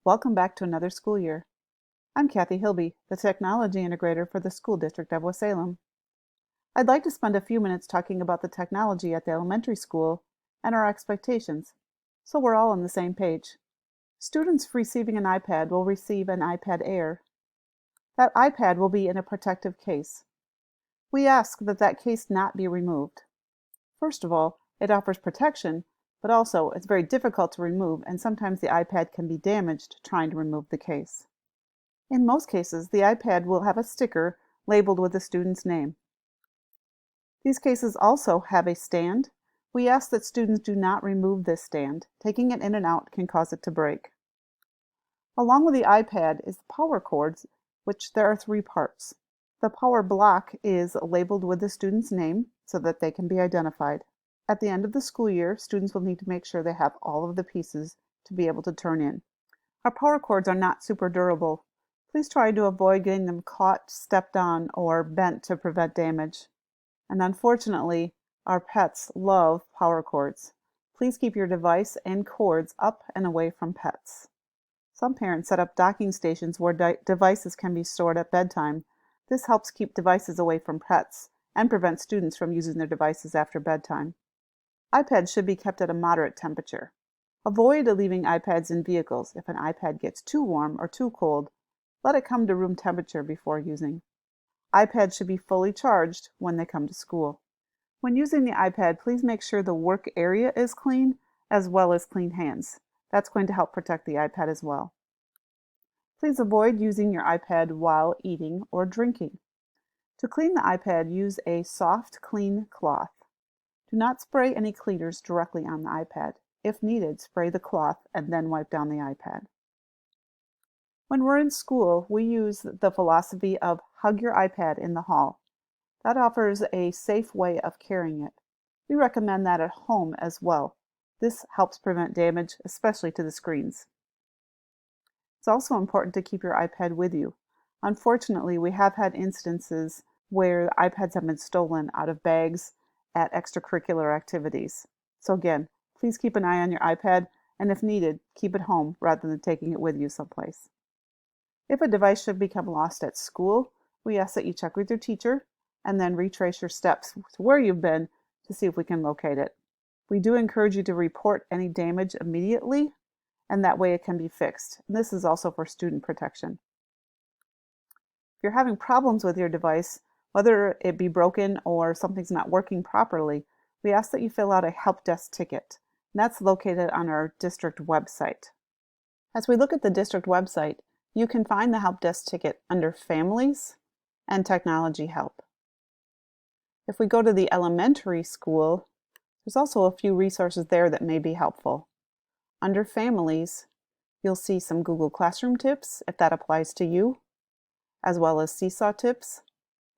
Welcome back to another school year. I'm Kathy Hilby, the Technology Integrator for the School District of Salem. I'd like to spend a few minutes talking about the technology at the elementary school and our expectations, so we're all on the same page. Students receiving an iPad will receive an iPad Air. That iPad will be in a protective case. We ask that that case not be removed. First of all, it offers protection, but also it's very difficult to remove, and sometimes the iPad can be damaged trying to remove the case. In most cases, the iPad will have a sticker labeled with the student's name. These cases also have a stand. We ask that students do not remove this stand. Taking it in and out can cause it to break. Along with the iPad is the power cords, which there are 3 parts. The power block is labeled with the student's name so that they can be identified. At the end of the school year, students will need to make sure they have all of the pieces to be able to turn in. Our power cords are not super durable. Please try to avoid getting them caught, stepped on, or bent to prevent damage. And unfortunately, our pets love power cords. Please keep your device and cords up and away from pets. Some parents set up docking stations where devices can be stored at bedtime. This helps keep devices away from pets and prevent students from using their devices after bedtime. iPads should be kept at a moderate temperature. Avoid leaving iPads in vehicles. If an iPad gets too warm or too cold, let it come to room temperature before using. iPads should be fully charged when they come to school. When using the iPad, please make sure the work area is clean as well as clean hands. That's going to help protect the iPad as well. Please avoid using your iPad while eating or drinking. To clean the iPad, use a soft, clean cloth. Do not spray any cleaners directly on the iPad. If needed, spray the cloth and then wipe down the iPad. When we're in school, we use the philosophy of hug your iPad in the hall. That offers a safe way of carrying it. We recommend that at home as well. This helps prevent damage, especially to the screens. It's also important to keep your iPad with you. Unfortunately, we have had instances where iPads have been stolen out of bags at extracurricular activities. So again, please keep an eye on your iPad, and if needed, keep it home rather than taking it with you someplace. If a device should become lost at school, we ask that you check with your teacher and then retrace your steps to where you've been to see if we can locate it. We do encourage you to report any damage immediately, and that way it can be fixed. And this is also for student protection. If you're having problems with your device, whether it be broken or something's not working properly, we ask that you fill out a help desk ticket. And that's located on our district website. As we look at the district website, you can find the help desk ticket under Families and Technology Help. If we go to the elementary school, there's also a few resources there that may be helpful. Under Families, you'll see some Google Classroom tips, if that applies to you, as well as Seesaw tips,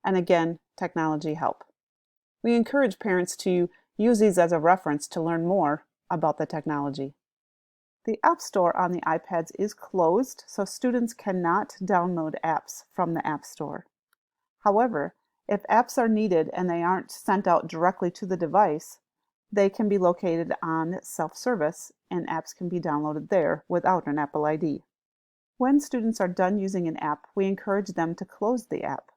and again, Technology Help. We encourage parents to use these as a reference to learn more about the technology. The App Store on the iPads is closed, so students cannot download apps from the App Store. However, if apps are needed and they aren't sent out directly to the device, they can be located on self-service and apps can be downloaded there without an Apple ID. When students are done using an app, we encourage them to close the app.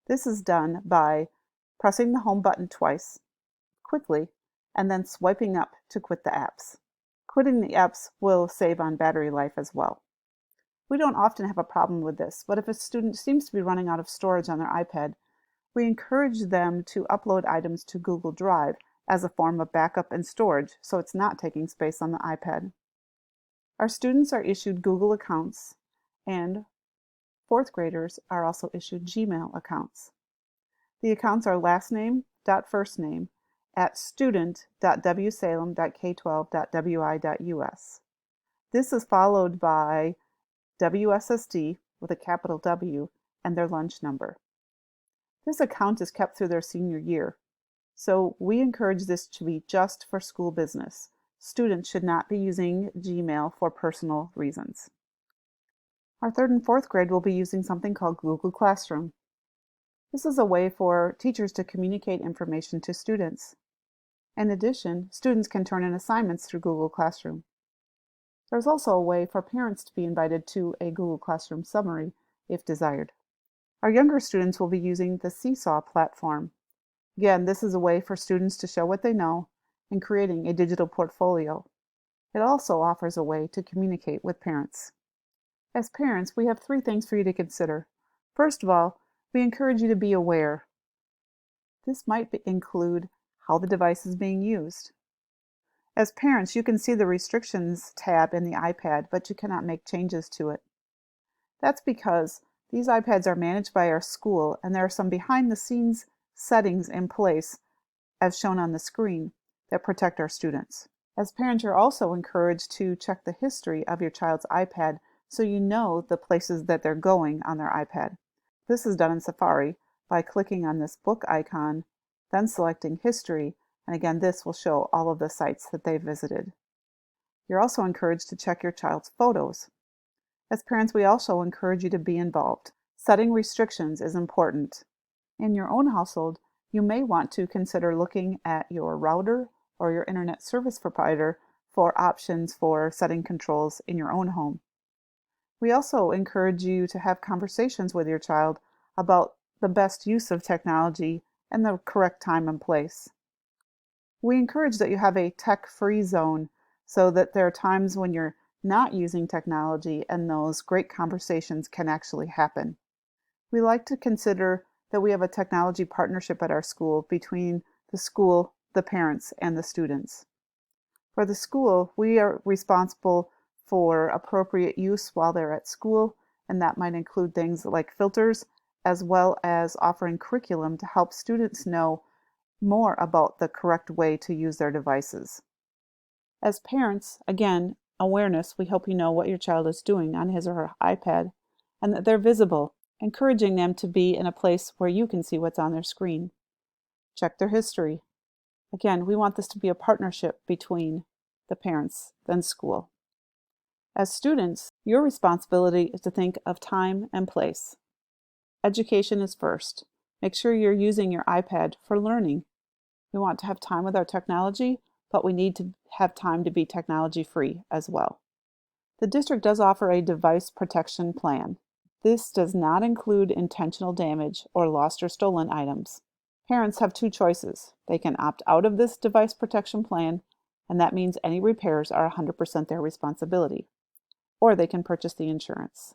This is done by pressing the home button twice, quickly, and then swiping up to quit the apps. Quitting the apps will save on battery life as well. We don't often have a problem with this, but if a student seems to be running out of storage on their iPad, we encourage them to upload items to Google Drive as a form of backup and storage, so it's not taking space on the iPad. Our students are issued Google accounts, and 4th graders are also issued Gmail accounts. The accounts are lastname.firstname at student.wsalem.k12.wi.us. This is followed by WSSD with a capital W and their lunch number. This account is kept through their senior year, so we encourage this to be just for school business. Students should not be using Gmail for personal reasons. Our 3rd and 4th grade will be using something called Google Classroom. This is a way for teachers to communicate information to students. In addition, students can turn in assignments through Google Classroom. There's also a way for parents to be invited to a Google Classroom summary if desired. Our younger students will be using the Seesaw platform. Again, this is a way for students to show what they know in creating a digital portfolio. It also offers a way to communicate with parents. As parents, we have 3 things for you to consider. First of all, we encourage you to be aware. This might include how the device is being used. As parents, you can see the restrictions tab in the iPad, but you cannot make changes to it. That's because these iPads are managed by our school, and there are some behind-the-scenes settings in place, as shown on the screen, that protect our students. As parents, you're also encouraged to check the history of your child's iPad so you know the places that they're going on their iPad. This is done in Safari by clicking on this book icon, then selecting History, and again, this will show all of the sites that they've visited. You're also encouraged to check your child's photos. As parents, we also encourage you to be involved. Setting restrictions is important. In your own household, you may want to consider looking at your router or your internet service provider for options for setting controls in your own home. We also encourage you to have conversations with your child about the best use of technology and the correct time and place. We encourage that you have a tech-free zone so that there are times when you're not using technology and those great conversations can actually happen. We like to consider that we have a technology partnership at our school between the school, the parents, and the students. For the school, we are responsible for appropriate use while they're at school, and that might include things like filters, as well as offering curriculum to help students know more about the correct way to use their devices. As parents, again, awareness, we hope you know what your child is doing on his or her iPad and that they're visible, encouraging them to be in a place where you can see what's on their screen. Check their history. Again, we want this to be a partnership between the parents and school. As students, your responsibility is to think of time and place. Education is first. Make sure you're using your iPad for learning. We want to have time with our technology, but we need to have time to be technology-free as well. The district does offer a device protection plan. This does not include intentional damage or lost or stolen items. Parents have 2 choices. They can opt out of this device protection plan, and that means any repairs are 100% their responsibility. Or they can purchase the insurance.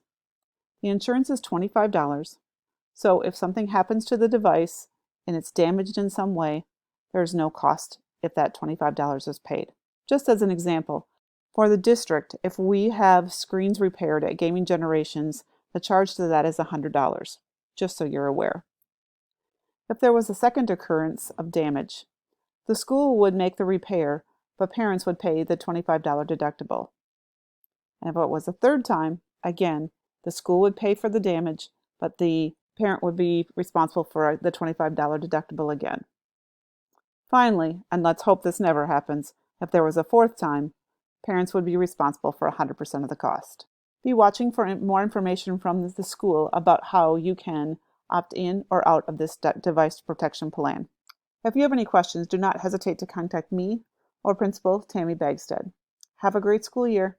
The insurance is $25, so if something happens to the device and it's damaged in some way, there's no cost if that $25 is paid. Just as an example, for the district, if we have screens repaired at Gaming Generations, the charge to that is $100, just so you're aware. If there was a second occurrence of damage, the school would make the repair, but parents would pay the $25 deductible. And if it was a third time, again, the school would pay for the damage, but the parent would be responsible for the $25 deductible again. Finally, and let's hope this never happens, if there was a fourth time, parents would be responsible for 100% of the cost. Be watching for more information from the school about how you can opt in or out of this device protection plan. If you have any questions, do not hesitate to contact me or Principal Tammy Bagstead. Have a great school year.